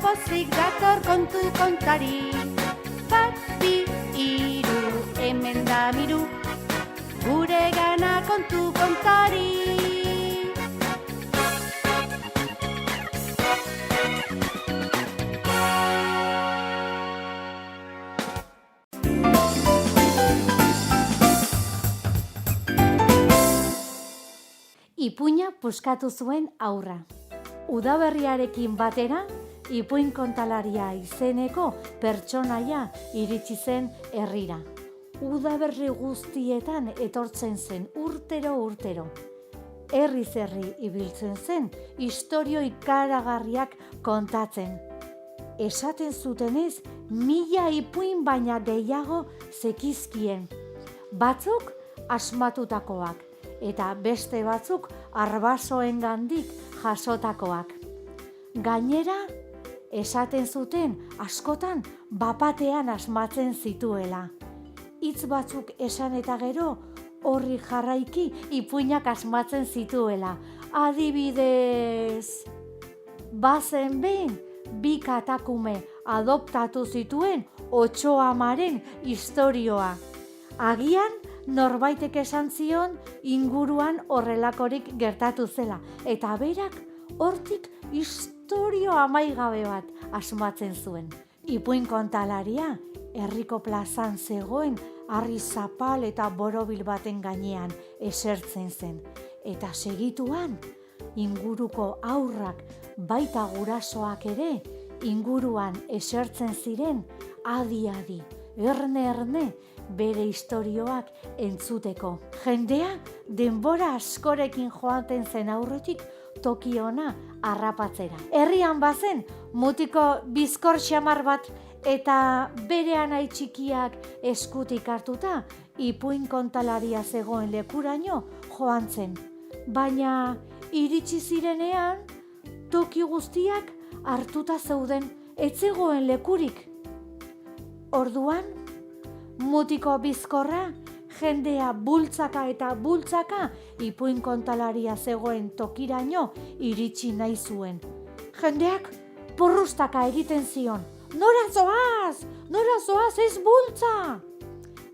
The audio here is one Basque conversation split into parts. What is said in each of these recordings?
pozik dator kontu kontari. Bat, bi, hiru, hemen da miru, gure gana kontu kontari. Ipuina puskatu zuen aurra. Udaberriarekin batera, ipuin kontalaria izeneko pertsonaia iritsi zen herrira. Udaberri guztietan etortzen zen urtero. Herriz herri ibiltzen zen, istorio ikaragarriak kontatzen. Esaten zutenez, 1000 ipuin baina gehiago zekizkien. Batzuk asmatutakoak, eta beste batzuk arbasoengandik jasotakoak. Gainera, esaten zuten askotan bapatean asmatzen zituela. Hitz batzuk esan eta gero horri jarraiki ipuinak asmatzen zituela. Adibidez, bazen behin 2 katakume adoptatu zituen Otsoa Amaren istorioa. Agian norbaitek esan zion inguruan horrelakorik gertatu zela, eta berak hortik istorio amaigabe bat asmatzen zuen. Ipuin kontalaria herriko plazan zegoen harri zapal eta borobil baten gainean esertzen zen, eta segituan inguruko haurrak baita gurasoak ere inguruan esertzen ziren adi-adi, erne bere istorioak entzuteko. Jendea denbora askorekin joaten zen aurretik toki ona harrapatzera. Herrian bazen mutiko bizkor xamar bat eta bere anai txikiak eskutik hartuta ipuin kontalaria zegoen lekuraino joan zen. Baina iritsi zirenean toki guztiak hartuta zeuden, ez zegoen lekurik. Orduan, mutiko bizkorra jendea bultzaka eta bultzaka ipuin kontalaria zegoen tokiraino iritsi nahi zuen. Jendeak porrustaka egiten zion, nora zoaz ez bultza!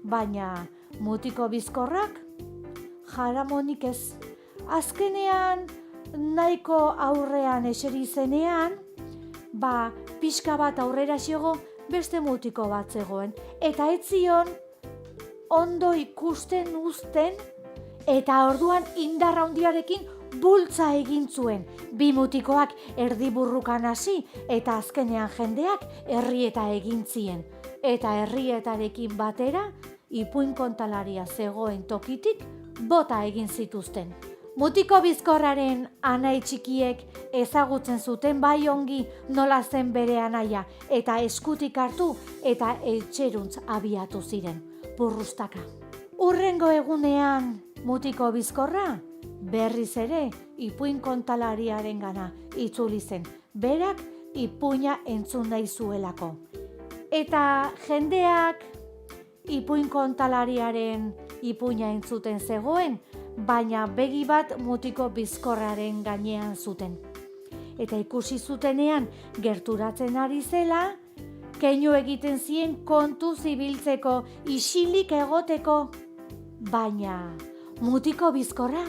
Baina mutiko bizkorrak jaramonik ez. Azkenean nahiko aurrean eseri zenean, pixka bat aurrera xego beste mutiko bat zegoen, eta ez zion ondo ikusten uzten, eta orduan indarra handiarekin bultza egin zuen. 2 mutikoak erdiburrukan hasi, eta azkenean jendeak herrieta egin zien. Eta herrietarekin batera, ipuin kontalaria zegoen tokitik bota egin zituzten. Mutiko bizkorraren anai txikiek ezagutzen zuten bai ongi nola zen bere anaia, eta eskutik hartu eta etxeruntz abiatu ziren, purrustaka. Hurrengo egunean mutiko bizkorra berriz ere ipuin kontalariarengana itzuli zen, berak ipuina entzun nahi zuelako. Eta jendeak ipuin kontalariaren ipuina entzuten zegoen, baina begi bat mutiko bizkorraren gainean zuten. Eta ikusi zutenean gerturatzen ari zela, keinu egiten zien kontu zibiltzeko, isilik egoteko. Baina mutiko bizkorra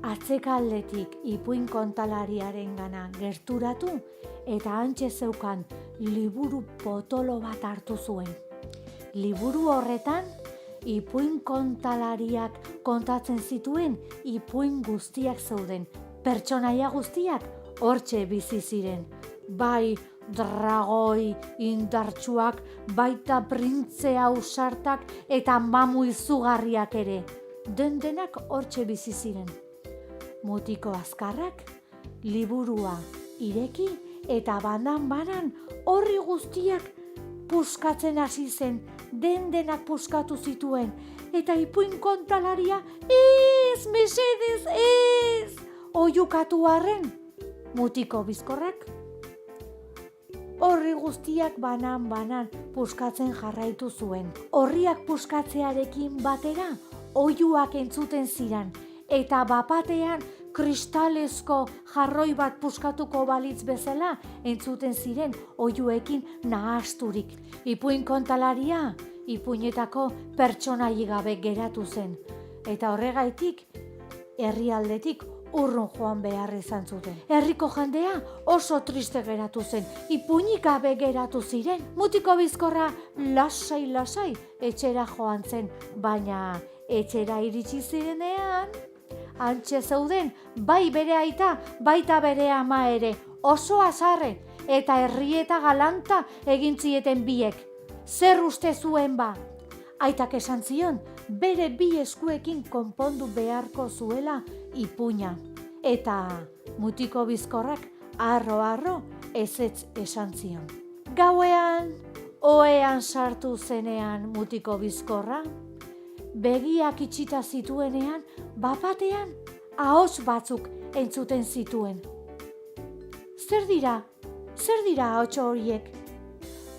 atzekaldetik ipuin kontalariarengana gerturatu eta hantxe zeukan liburu potolo bat hartu zuen. Liburu horretan ipuin kontalariak kontatzen zituen ipuin guztiak zeuden. Pertsonaia guztiak hortxe bizi ziren. Bai dragoi indartsuak, baita printze ausartak eta mamu izugarriak ere. Denak hortxe bizi ziren. Mutiko azkarrak liburua ireki eta banan horri guztiak puskatzen hasi zen, denak puskatu zituen, eta ipuin kontalaria, ez, mesedez, ez, oiukatu arren, mutiko bizkorrak. Horri guztiak banan puskatzen jarraitu zuen. Horriak puskatzearekin batera, oiuak entzuten ziren, eta bapatean kristalezko jarroi bat puskatuko balitz bezala entzuten ziren oihuekin nahasturik. Ipuin kontalaria ipuinetako pertsonai gabe geratu zen, eta horregaitik herrialdetik urrun joan behar izan zuten. Herriko jendea oso triste geratu zen, ipuinik gabe geratu ziren. Mutiko bizkorra lasai etxera joan zen, baina etxera iritsi zirenean, hantxe zeuden, bai bere aita, baita bere ama ere, oso azarre, eta herrieta galanta egin zieten biek. Zer uste zuen ba? Aitak esan zion, bere bi eskuekin konpondu beharko zuela ipuina. Eta mutiko bizkorrak arro ezetz esan zion. Gauean, ohean sartu zenean mutiko bizkorra, begiak itxita zituenean, bapatean ahots batzuk entzuten zituen. Zer dira ahots horiek?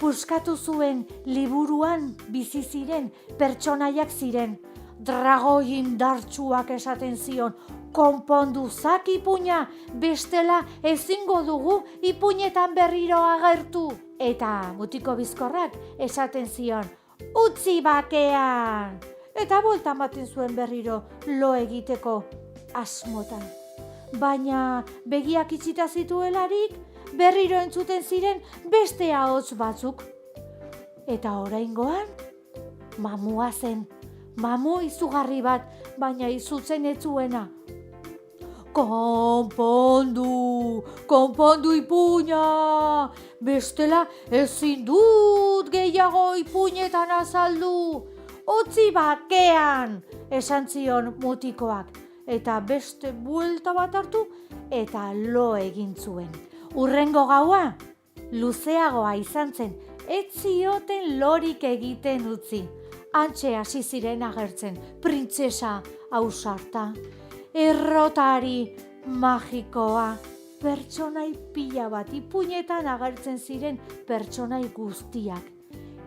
Puskatu zuen liburuan bizi ziren pertsonaiak ziren. Dragoi indartsuak esaten zion, konpondu zak ipuina, bestela ezingo dugu ipuinetan berriro agertu. Eta mutiko bizkorrak esaten zion, utzi bakean! Eta buelta ematen zuen berriro lo egiteko asmotan. Baina begiak itxita zituelarik, berriro entzuten ziren beste ahots batzuk. Eta oraingoan, mamua zen, mamu izugarri bat, baina izutzen ez zuena. Konpondu ipuina, bestela ezin dut gehiago ipuinetan azaldu. Utzi bakean, esan zion mutikoak, eta beste buelta bat hartu eta lo egin zuen. Urrengo gaua, luzeagoa izan zen, ez zioten lorik egiten utzi. Hantxe hasi ziren agertzen, printzesa ausarta, errotari magikoa, pertsonai pila bat, ipuinetan agertzen ziren pertsonai guztiak.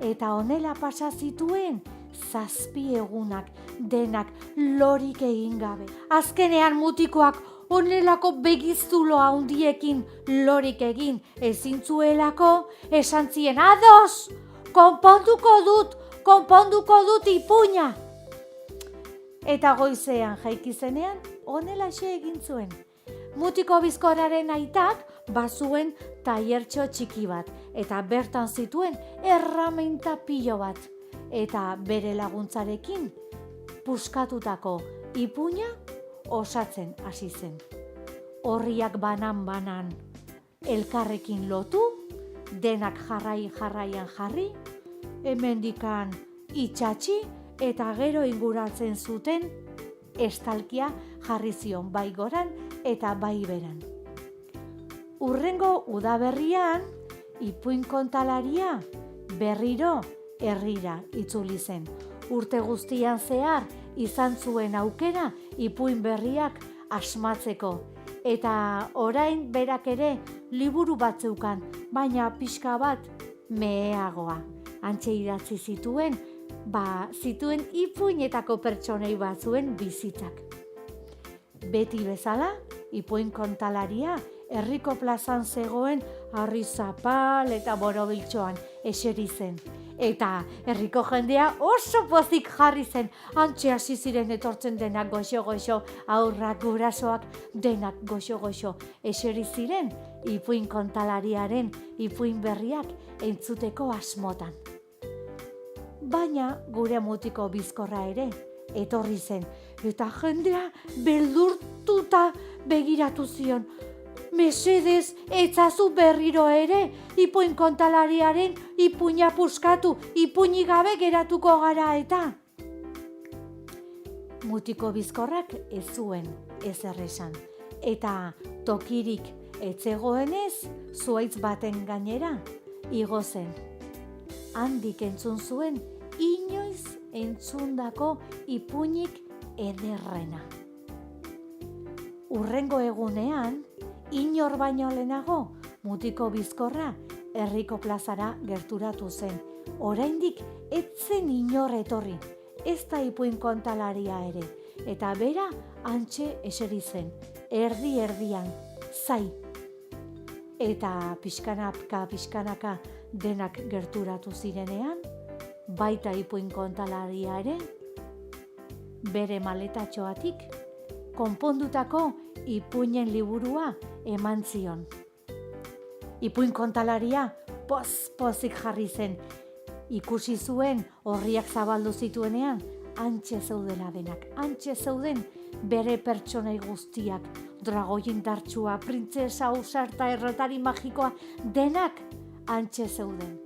Eta honela pasa zituen, 7 egunak, denak lorik egin gabe. Azkenean mutikoak honelako begiztulo handiekin lorik egin ezintzuelako, esan zien, ados, konponduko dut ipuina. Eta goizean jaiki zenean, honelaxe egin zuen. Mutiko bizkorraren aitak bazuen tailertxo txiki bat, eta bertan zituen erraminta pilo bat, eta bere laguntzarekin puskatutako ipuina osatzen hasi zen. Orriak banan elkarrekin lotu, denak jarraian jarri, hemendikan itxatxi eta gero inguratzen zuten estalkia jarri zion bai goran eta bai beran. Urrengo udaberrian, ipuin kontalaria berriro herrira itzuli zen. Urte guztian zehar izan zuen aukera ipuin berriak asmatzeko. Eta orain berak ere liburu bat zeukan, baina pixka bat meheagoa. Hantxe idatzi zituen ipuinetako pertsonei batzuen bizitzak. Beti bezala, ipuin kontalaria herriko plazan zegoen harri zapal eta borobiltxoan eseri zen. Eta herriko jendea oso pozik jarri zen, hantxe hasi ziren etortzen denak goxo-goxo, aurrak, gurasoak, denak goxo-goxo eseri ziren ipuin kontalariaren ipuin berriak entzuteko asmotan. Baina gure mutiko bizkorra ere etorri zen, eta jendea beldurtuta begiratu zion. Mesedez, etzazu berriro ere, ipuin kontalariaren ipuina puskatu, ipuinik gabe geratuko gara eta. Mutiko bizkorrak ez zuen ezer esan, eta tokirik ez zegoenez, zuhaitz baten gainera igo zen. Handik entzun zuen, inoiz entzundako ipuinik ederrena. Urrengo egunean, inor baino lehenago, mutiko bizkorra herriko plazara gerturatu zen. Oraindik ez zen inor etorri, ez da ipuin kontalaria ere. eta bera hantxe eseri zen, erdi-erdian, zai. Eta pixkanaka denak gerturatu zirenean, baita ipuin kontalaria ere, bere maletatxoatik konpondutako ipuinen liburua eman zion. Ipuin kontalaria pozik jarri zen, ikusi zuen orriak zabaldu zituenean, hantxe zeudela denak, hantxe zeuden bere pertsonai guztiak, dragoi indartsua, printzesa, ausarta, errotari magikoa, denak hantxe zeuden.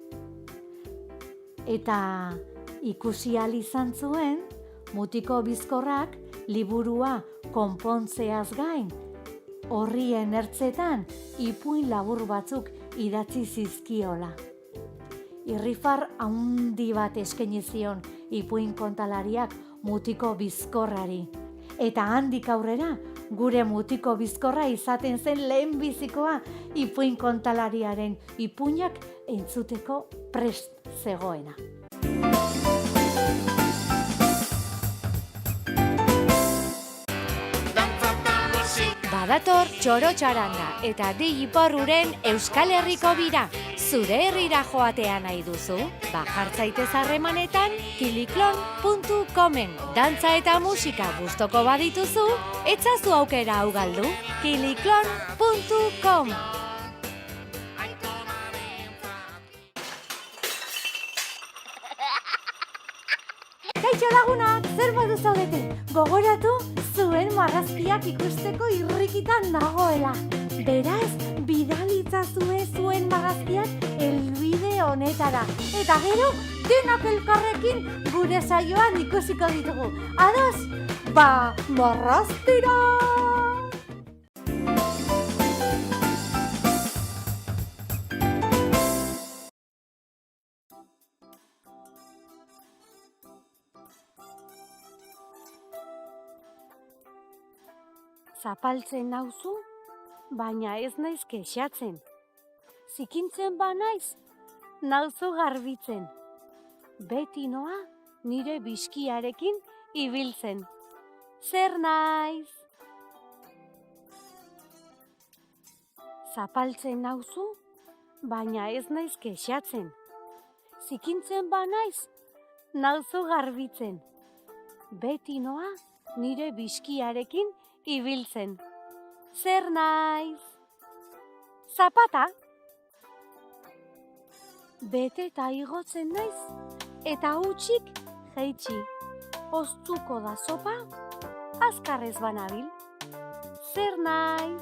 Eta ikusi ahal izan zuen, Mutiko Bizkorrak liburua konpontzeaz gain, orrien ertzetan ipuin labur batzuk idatzi zizkiola. Irrifar handi bat eskaini zion ipuin kontalariak Mutiko Bizkorrari. Eta handik aurrera, gure Mutiko Bizkorra izaten zen lehenbizikoa ipuin kontalariaren ipuinak entzuteko prest zegoena. Badator txoro txaranga eta di iporruren Euskal Herriko bira. Zure herrira joatea nahi duzu? Jartzaitez harremanetan kiliklon.comen. Dantza eta musika gustoko badituzu, etzazu aukera hau galdu. kiliklon.com. Kaixo lagunak, zer modu zaudete? Gogoratu, zuen marrazkiak ikusteko irrikitan nagoela. Beraz, bidalitzazue zuen marrazkiak helbide honetara. Eta gero, denak elkarrekin gure saioan ikusiko ditugu. Ados, marraztira! Zapaltzen nauzu, baina ez naiz kexatzen. Zikintzen banaiz, nauzu garbitzen. Beti noa nire biskiarekin ibiltzen. Zer naiz? Zapaltzen nauzu, baina ez naiz kexatzen. Zikintzen banaiz, nauzu garbitzen. Beti noa nire biskiarekin ibiltzen. Zer naiz? Zapata? Bete eta igotzen naiz, eta hutsik jeitsi. Oztuko da sopa, azkarrez banabil. Zer naiz?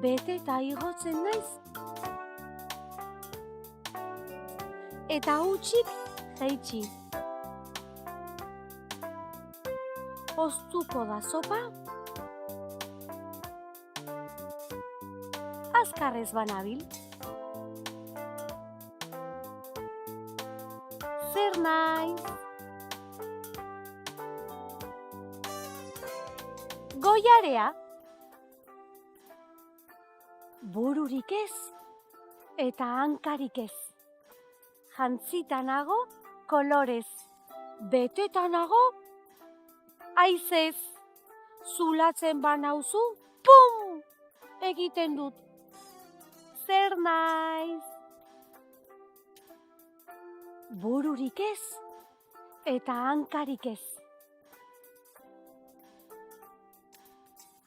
Bete eta igotzen naiz, eta hutsik jeitsi. Oztuko da sopa, azkarrez banabil. Zer naiz? Goiarea? Bururik ez, eta hankarik ez. Jantzita nago kolorez, beteta nago haizez. Zulatzen banauzu, pum! Egiten dut. Zer naiz? Bururik ez, eta hankarik ez.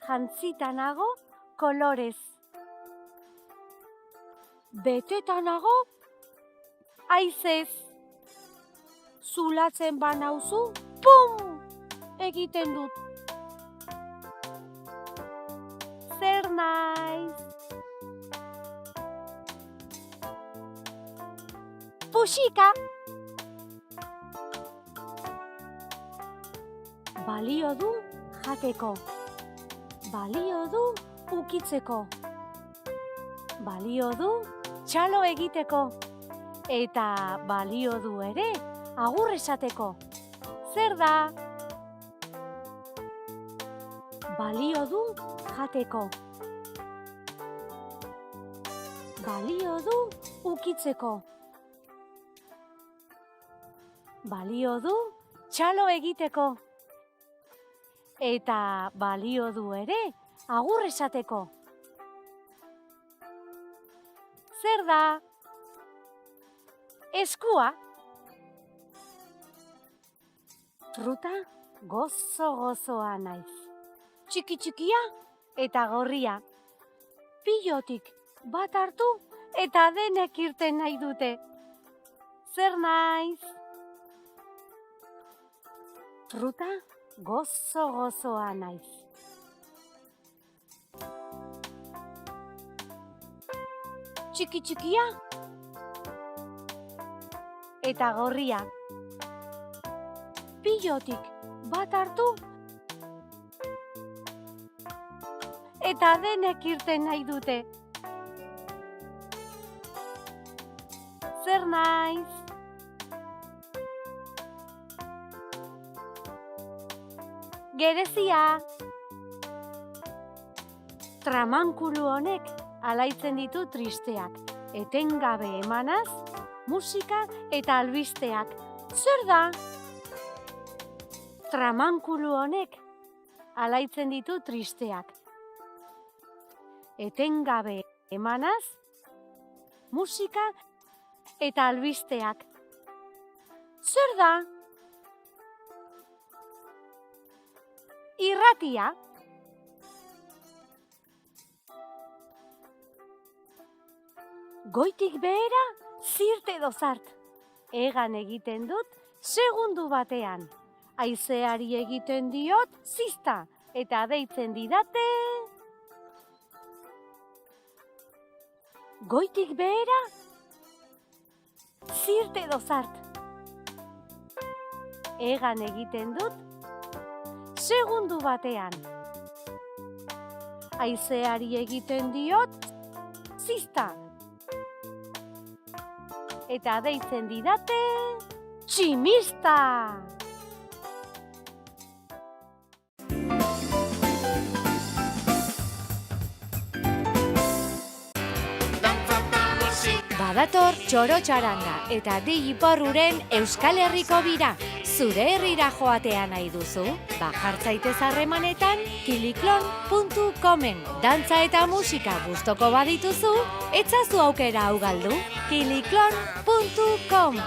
Jantzita nago kolorez, beteta nago haizez. Zulatzen banauzu, pum! Egiten dut. Zer naiz? Puxika! Balio du jateko. Balio du ukitzeko. Balio du txalo egiteko. Eta balio du ere agur esateko. Zer da? Balio du jateko. Balio du ukitzeko. balio du txalo egiteko. Eta balio du ere agur esateko. Zer da? Eskua. Fruta gozo-gozoa naiz. Txiki-txikia eta gorria. Pilotik bat hartu eta denek irten nahi dute. Zer naiz? Fruta gozo-gozoa naiz. Txiki-txikia eta gorria. Pilotik bat hartu eta denek irten nahi dute. Zer naiz? Gerezia. Tramankulu honek alaitzen ditu tristeak, etengabe emanaz, musika eta albisteak. Zer da? Tramankulu honek alaitzen ditu tristeak, etengabe emanaz, musika eta albisteak. Zer da? Irratia. Goitik behera, zirt edo zart. Egan egiten dut, segundu batean. Haizeari egiten diot, zizta, eta deitzen didate. Goitik behera, zirt edo zart. Egan egiten dut, segundu batean. Haizeari egiten diot, zizta, eta deitzen didate, tximista! Badator txoro txaranga eta Dei Iparruren Euskal Herriko bira. Zure herrira joatea nahi duzu? Jartzaitez harremanetan kiliklon.comen. Dantza eta musika gustoko badituzu, etzazu aukera hau galdu. kiliklon.com